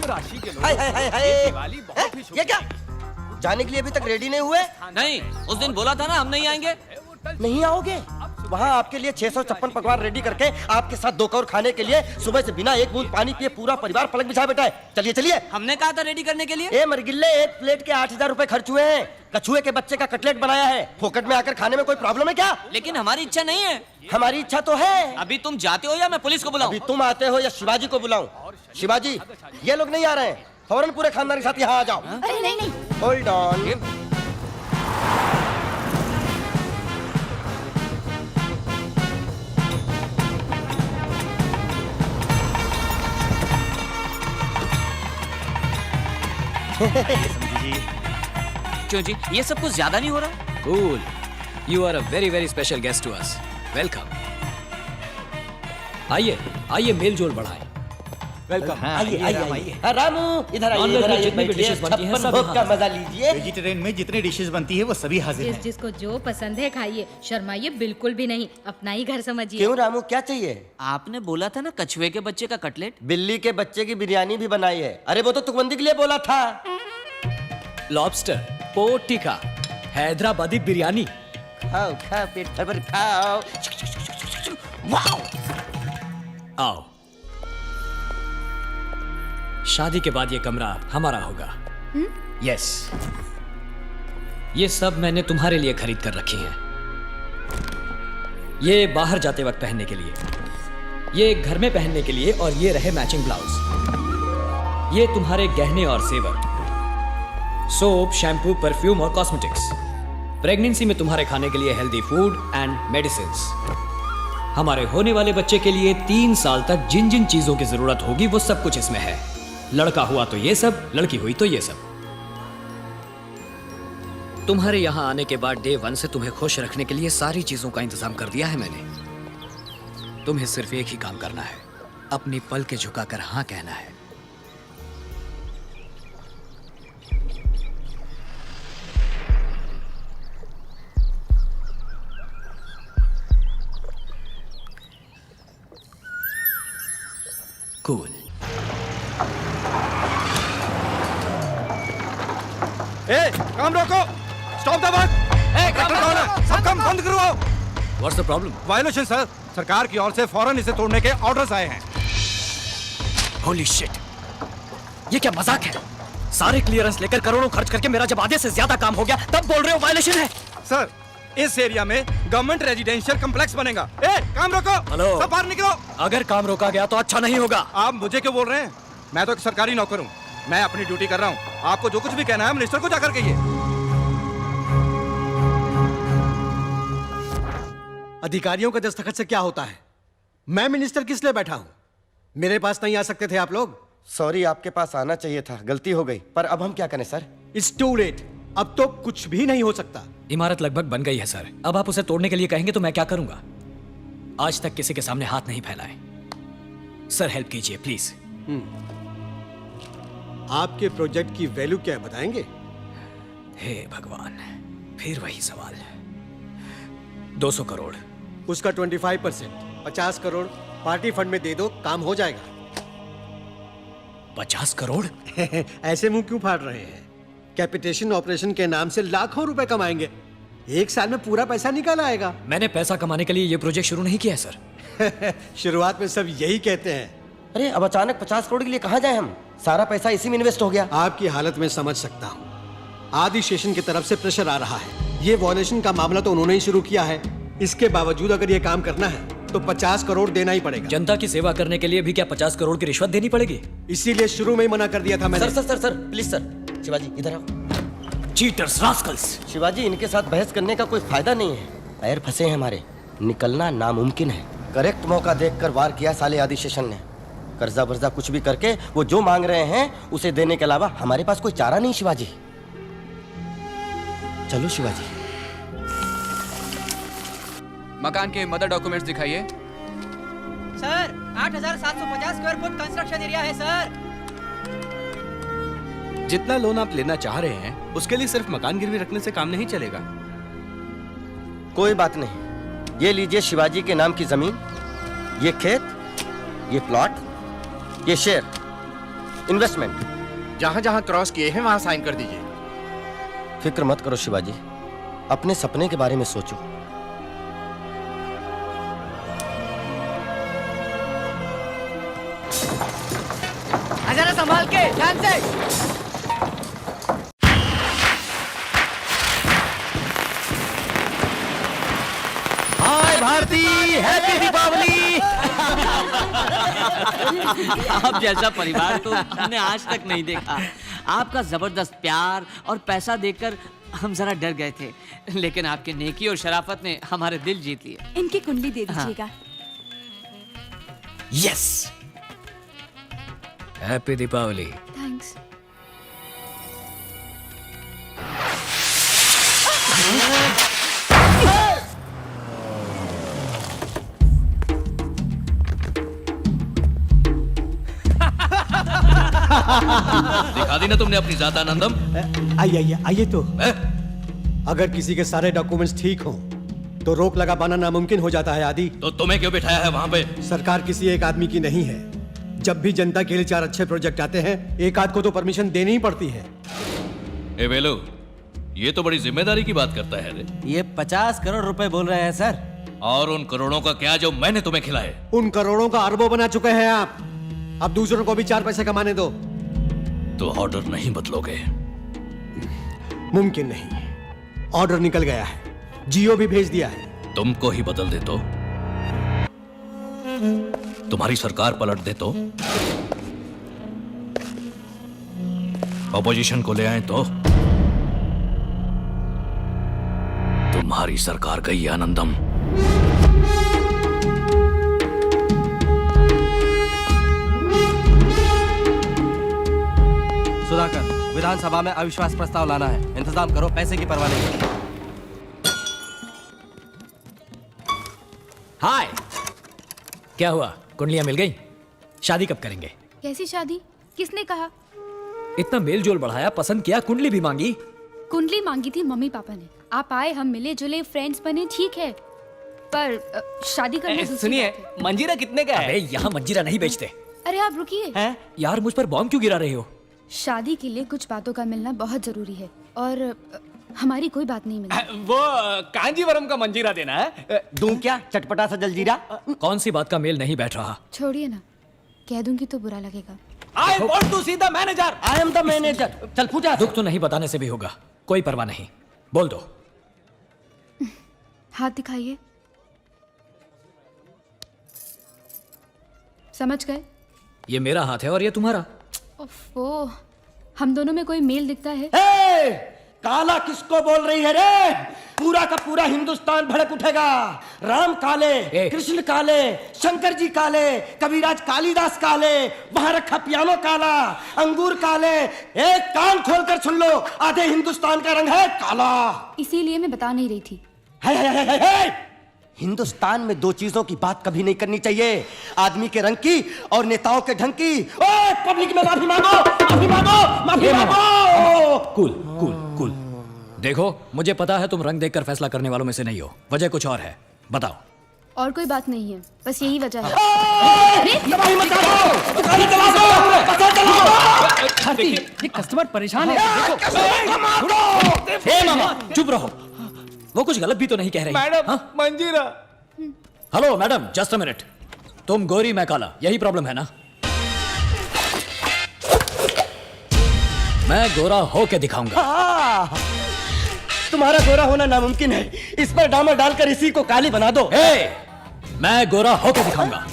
राशि के हाय हाय हाय हाय। दिवाली बहुत ही शुभ ये क्या? जाने के लिए अभी तक रेडी नहीं हुए? नहीं, उस दिन बोला था ना हम नहीं आएंगे। नहीं आओगे? वहाँ आपके लिए 656 पकवान रेडी करके आपके साथ 2 कौर खाने के लिए सुबह से बिना एक बूंद पानी पिए पूरा परिवार पलक बिछा बैठा है। चलिए चलिए। हमने कहा था रेडी करने के लिए। ए मरगिल्ले, एक प्लेट के 8,000 रुपए खर्च हुए हैं। कछुए के बच्चे का कटलेट बनाया है। फोकट में आकर खाने में कोई प्रॉब्लम है क्या? लेकिन हमारी इच्छा नहीं है। हमारी इच्छा तो है। अभी तुम जाते हो या मैं पुलिस को बुलाऊं? अभी तुम आते हो या शिवाजी को बुलाऊं? शिवाजी, ये लोग नहीं आ रहे हैं। फौरन पूरे खानदान के साथ यहाँ आ जाओ। अरे नहीं नहीं, होल्ड ऑन। क्यों जी, ये सब कुछ ज्यादा नहीं हो रहा? Cool. You are a very very special guest to us. Welcome. आइए आइए मेल जोल बढ़ाएं। वेलकम। आइए आइए। रामू इधर आइए, Non-veg इधर में आइए, जितनी भी बैठिए, dishes बनती हैं, छप्पन सब भोग का यहाँ मजा लीजिए। वेजिटेरियन में जितनी डिशेस बनती है वो सभी हाजिर हैं। जिसको जो पसंद है खाइए, शर्माइए बिल्कुल भी नहीं, अपना ही घर समझिए। क्यों रामू, क्या चाहिए? आपने बोला था ना कछुए के बच्चे का कटलेट। बिल्ली के बच्चे की बिरयानी भी बनाई है। अरे वो तो तुकबंदी के लिए बोला था। Lobster, pork tikka, Hyderabadi biryani. खाओ खाओ, पेट भर खाओ। वाओ। आओ। शादी के बाद ये कमरा हमारा होगा। यस। ये सब मैंने तुम्हारे लिए खरीद कर रखी हैं। ये बाहर जाते वक्त पहनने के लिए, ये घर में पहनने के लिए, और ये रहे मैचिंग ब्लाउज। ये तुम्हारे गहने और सेवर, सोप, शैम्पू, परफ्यूम और कॉस्मेटिक्स। प्रेगनेंसी में तुम्हारे खाने के लिए हेल्दी फूड एंड मेडिसिन्स। हमारे होने वाले बच्चे के लिए 3 साल तक जिन जिन चीजों की जरूरत होगी वो सब कुछ इसमें है। लड़का हुआ तो ये सब, लड़की हुई तो ये सब। तुम्हारे यहां आने के बाद डे 1 से तुम्हें खुश रखने के लिए सारी चीजों का इंतजाम कर दिया है मैंने। तुम्हें सिर्फ एक ही काम करना है, अपनी पलकें झुकाकर हाँ कहना है। कूल। ए, काम रोको। Stop the work. ट्रैक्टर कौन है? सब काम बंद करवाओ। What's the problem? Violation sir, सरकार की ओर से फौरन इसे तोड़ने के ऑर्डर्स आए हैं। होली शिट, ये क्या मजाक है? सारे क्लियरेंस लेकर करोड़ों खर्च करके मेरा जब आधे से ज्यादा काम हो गया तब बोल रहे हो वायलेशन है? सर, इस एरिया में गवर्नमेंट रेजिडेंशियल कॉम्प्लेक्स बनेगा। ए, काम रोको। हेलो। सब बाहर निकलो। अगर काम रोका गया तो अच्छा नहीं होगा। आप मुझे क्यों बोल रहे हैं? मैं तो एक सरकारी नौकर हूँ। मैं अपनी ड्यूटी कर रहा हूँ। आपको जो कुछ भी कहना है मिनिस्टर को जाकर कहिए। अधिकारियों का दस्तखत से क्या होता है? मैं मिनिस्टर किस लिए बैठा हूं? मेरे पास नहीं आ सकते थे आप लोग? सॉरी, आपके पास आना चाहिए था, गलती हो गई। पर अब हम क्या करें सर? It's to late. अब तो कुछ भी नहीं हो सकता। इमारत लगभग बन गई है सर। अब आप उसे तोड़ने के लिए कहेंगे तो मैं क्या करूंगा? आज तक किसी के सामने हाथ नहीं फैलाए। सर हेल्प कीजिए प्लीज। आपके प्रोजेक्ट की वैल्यू क्या है बताएंगे? हे भगवान, फिर वही सवाल। 200 करोड़। उसका 25%, 50 करोड़ पार्टी फंड में दे दो, काम हो जाएगा। 50 करोड़? ऐसे मुंह क्यों फाड़ रहे हैं? कैपिटेशन ऑपरेशन के नाम से लाखों रुपए कमाएंगे। 1 साल में पूरा पैसा निकल आएगा। मैंने पैसा कमाने के लिए ये प्रोजेक्ट शुरू नहीं किया है सर। शुरुआत में सब यही कहते हैं। अरे अब अचानक 50 करोड़ के लिए कहाँ जाए हम? सारा पैसा इसी में इन्वेस्ट हो गया। आपकी हालत में समझ सकता हूँ। आदि स्टेशन की तरफ से प्रेशर आ रहा है। ये वॉयलेशन का मामला तो उन्होंने ही शुरू किया है। इसके बावजूद अगर ये काम करना है तो 50 करोड़ देना ही पड़ेगा। जनता की सेवा करने के लिए भी क्या 50 करोड़ की रिश्वत देनी पड़ेगी? इसीलिए शुरू में ही मना कर दिया था मैंने। Sir sir sir sir please sir. Shivaji इधर आओ। Cheaters, Rascals. शिवाजी, इनके साथ बहस करने का कोई फायदा नहीं है। पैर फंसे हैं हमारे, निकलना नामुमकिन है। करेक्ट मौका देखकर वार किया साले आदि शेषन ने। कर्जा वर्जा कुछ भी करके वो जो मांग रहे हैं उसे देने के अलावा हमारे पास कोई चारा नहीं। शिवाजी चलो शिवाजी। मकान के मदर डॉक्यूमेंट्स दिखाइए। Sir 8,750 square foot construction area है सर। जितना लोन आप लेना चाह रहे हैं उसके लिए सिर्फ मकान गिरवी रखने से काम नहीं चलेगा। कोई बात नहीं, ये लीजिए शिवाजी के नाम की जमीन, ये खेत, ये प्लॉट, ये शेयर। इन्वेस्टमेंट। जहाँ जहाँ क्रॉस किए हैं वहाँ साइन कर दीजिए। फिक्र मत करो शिवाजी, अपने सपने के बारे में सोचो। जरा संभाल के, ध्यान से। हाय भारती, हैप्पी दीपावली। आप जैसा परिवार तो हमने आज तक नहीं देखा। आपका जबरदस्त प्यार और पैसा देखकर हम जरा डर गए थे, लेकिन आपके नेकी और शराफत ने हमारे दिल जीत लिए। इनकी कुंडली दे दीजिएगा। Yes, happy Deepavali. थैंक्स। दिखा दी ना तुमने अपनी जात आनंदम। आइए आइए आइए। तो अगर किसी के सारे डॉक्यूमेंट्स ठीक हों तो रोक लगा पाना नामुमकिन हो जाता है आदि। तो तुम्हें क्यों बिठाया है वहां पे? सरकार किसी एक आदमी की नहीं है। जब भी जनता के लिए 4 अच्छे प्रोजेक्ट आते हैं, एक आध को तो परमिशन देनी ही पड़ती है। ए वेलो, ये तो बड़ी जिम्मेदारी की बात करता है रे। ये 50 करोड़ रुपए बोल रहे हैं सर। और उन करोड़ों का क्या जो मैंने तुम्हें खिलाए? उन करोड़ों का अरबों बना चुके हैं आप। अब दूसरों को भी 4 पैसे कमाने दो। तो ऑर्डर नहीं बदलोगे? मुमकिन नहीं। ऑर्डर निकल गया है, जियो भी भेज दिया है। तुमको ही बदल दे तो? तुम्हारी सरकार पलट दे तो? ऑपोजिशन को ले आए तो? तुम्हारी सरकार गई आनंदम। सुधाकर, विधानसभा में अविश्वास प्रस्ताव लाना है। इंतजाम करो, पैसे की परवाह नहीं। हाय, क्या हुआ? कुंडलियां मिल गई? शादी कब करेंगे? कैसी शादी? किसने कहा? इतना मेल जोल बढ़ाया, पसंद किया, कुंडली भी मांगी। कुंडली मांगी थी मम्मी पापा ने। आप आए, हम मिले जुले, फ्रेंड्स बने, ठीक है, पर शादी करने दूसरी सुनिए, बात है। मंजीरा कितने का है? अबे यहाँ मंजीरा नहीं बेचते। अरे आप रुकिए। यार मुझ पर बॉम्ब क्यों गिरा रहे हो? शादी के लिए कुछ बातों का मिलना बहुत जरूरी है, और हमारी कोई बात नहीं मिली। वो कांजीवरम का मंजीरा देना है। दूं क्या चटपटा सा जलजीरा? कौन सी बात का मेल नहीं बैठ रहा? छोड़िए ना, कह दूंगी तो बुरा लगेगा। I want to see the manager. I am the manager. चल पूजा। दुख तो नहीं बताने से भी होगा, कोई परवाह नहीं, बोल दो। हाथ दिखाइए। समझ गए? ये मेरा हाथ है और ये तुम्हारा। ओफो, हम दोनों में कोई मेल दिखता है? काला किसको बोल रही है रे? पूरा का पूरा हिंदुस्तान भड़क उठेगा। राम काले, कृष्ण काले, शंकर जी काले, कबीराज कालिदास काले, वहां रखा पियानो काला, अंगूर काले। एक कान खोलकर सुन लो, आधे हिंदुस्तान का रंग है काला। इसीलिए मैं बता नहीं रही थी। है। हिंदुस्तान में 2 चीजों की बात कभी नहीं करनी चाहिए, आदमी के रंग की और नेताओं के ढंग की। ओए पब्लिक में माफी मांगो, माफी मांगो, माफी मांगो। Cool cool cool. देखो, मुझे पता है तुम रंग देखकर फैसला करने वालों में से नहीं हो, वजह कुछ और है, बताओ। और कोई बात नहीं है, बस यही वजह है। ये कस्टमर परेशान है। हे मामा, चुप रहो, वो कुछ गलत भी तो नहीं कह रही। मैडम, मंजीरा। Hello madam, just a minute. तुम गोरी, मैं काला, यही प्रॉब्लम है ना? मैं गोरा होके दिखाऊंगा। तुम्हारा गोरा होना नामुमकिन है, इस पर डामर डालकर इसी को काली बना दो। मैं गोरा होके दिखाऊंगा।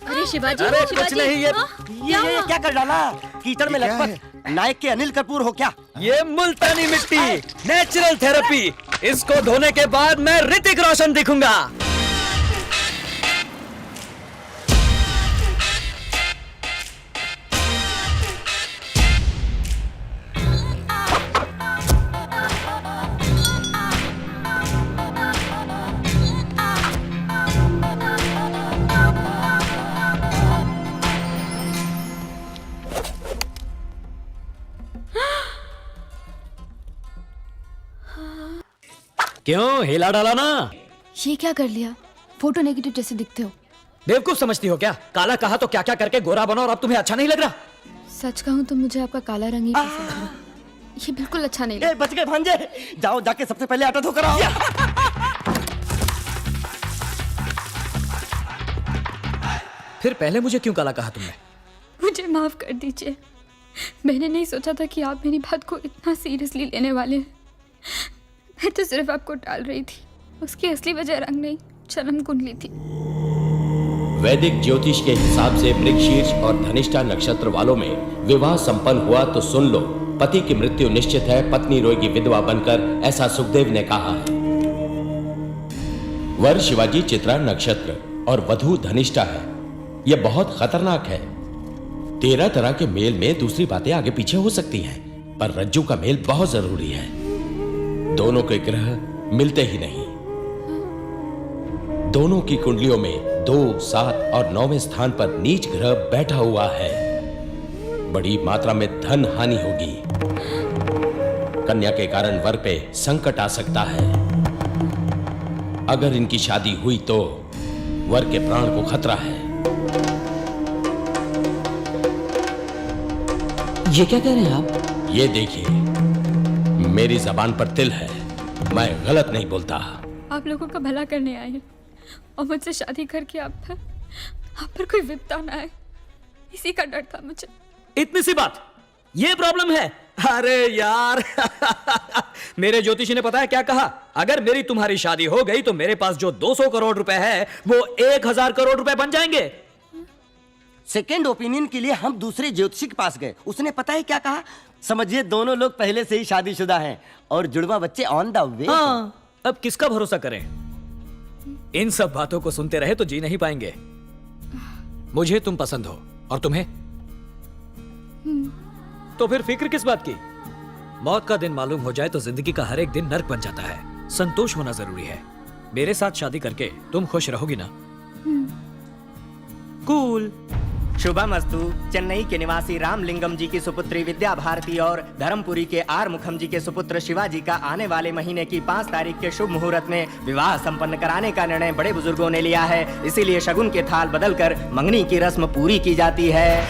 अरे शिवाजी, अरे कुछ शिवाजी, नहीं, ये क्या कर डाला? कीचड़ में क्या लटपट नायक के अनिल कपूर हो क्या? ये मुल्तानी मिट्टी, नेचुरल थेरेपी। इसको धोने के बाद मैं ऋतिक रोशन दिखूंगा। क्यों हिला डाला ना? ये क्या कर लिया? फोटो नेगेटिव जैसे दिखते हो। बेवकूफ समझती हो क्या? काला कहा तो क्या क्या करके गोरा बना और अब तुम्हें अच्छा नहीं लग रहा? सच कहूँ तो मुझे आपका काला रंग ही पसंद है। ये बिल्कुल अच्छा नहीं लगा। बच गए भांजे, जाओ जाके सबसे पहले आटा धोकर आओ। फिर पहले मुझे क्यों काला कहा तुमने? मुझे माफ कर दीजिए, मैंने नहीं सोचा था कि आप मेरी बात को इतना सीरियसली लेने वाले हैं। मैं तो सिर्फ आपको टाल रही थी, उसकी असली वजह रंग नहीं जन्म कुंडली थी। वैदिक ज्योतिष के हिसाब से मृगशीर्ष और धनिष्ठा नक्षत्र वालों में विवाह संपन्न हुआ तो सुन लो, पति की मृत्यु निश्चित है, पत्नी रोएगी विधवा बनकर, ऐसा सुखदेव ने कहा है। वर शिवाजी चित्रा नक्षत्र और वधु धनिष्ठा है। यह बहुत खतरनाक है। 13 तरह के मेल में दूसरी बातें आगे पीछे हो सकती हैं, पर रज्जू का मेल बहुत जरूरी है। दोनों के ग्रह मिलते ही नहीं। दोनों की कुंडलियों में 2, 7 और 9वें स्थान पर नीच ग्रह बैठा हुआ है। बड़ी मात्रा में धन हानि होगी। कन्या के कारण वर पे संकट आ सकता है। अगर इनकी शादी हुई तो वर के प्राण को खतरा है। ये क्या कह रहे हैं आप? ये देखिए, मेरी जबान पर तिल है, मैं गलत नहीं बोलता। आप लोगों का भला करने आए हैं और मुझसे शादी करके आप पर कोई विपदा ना आए, इसी का डर था मुझे। इतनी सी बात, ये प्रॉब्लम है? अरे यार मेरे ज्योतिषी ने पता है क्या कहा? अगर मेरी तुम्हारी शादी हो गई तो मेरे पास जो 200 करोड़ रुपए है वो 1000 करोड़ रुपए बन जाएंगे। सेकेंड ओपिनियन के लिए हम दूसरे ज्योतिषी के पास गए। उसने पता है क्या कहा? समझिए दोनों लोग पहले से ही शादीशुदा हैं और जुड़वा बच्चे ऑन द वे। हाँ, अब किसका भरोसा करें? इन सब बातों को सुनते रहे तो जी नहीं पाएंगे। मुझे तुम पसंद हो और तुम्हें, तो फिर फिक्र किस बात की? मौत का दिन मालूम हो जाए तो जिंदगी का हर एक दिन नर्क बन जाता है। संतोष होना जरूरी है। मेरे साथ शादी करके तुम खुश रहोगी ना? कूल। शुभमस्तु। चेन्नई के निवासी रामलिंगम जी की सुपुत्री विद्या भारती और धर्मपुरी के आर मुखम जी के सुपुत्र शिवाजी का आने वाले महीने की 5 तारीख के शुभ मुहूर्त में विवाह संपन्न कराने का निर्णय बड़े बुजुर्गों ने लिया है। इसीलिए शगुन के थाल बदलकर मंगनी की रस्म पूरी की जाती है।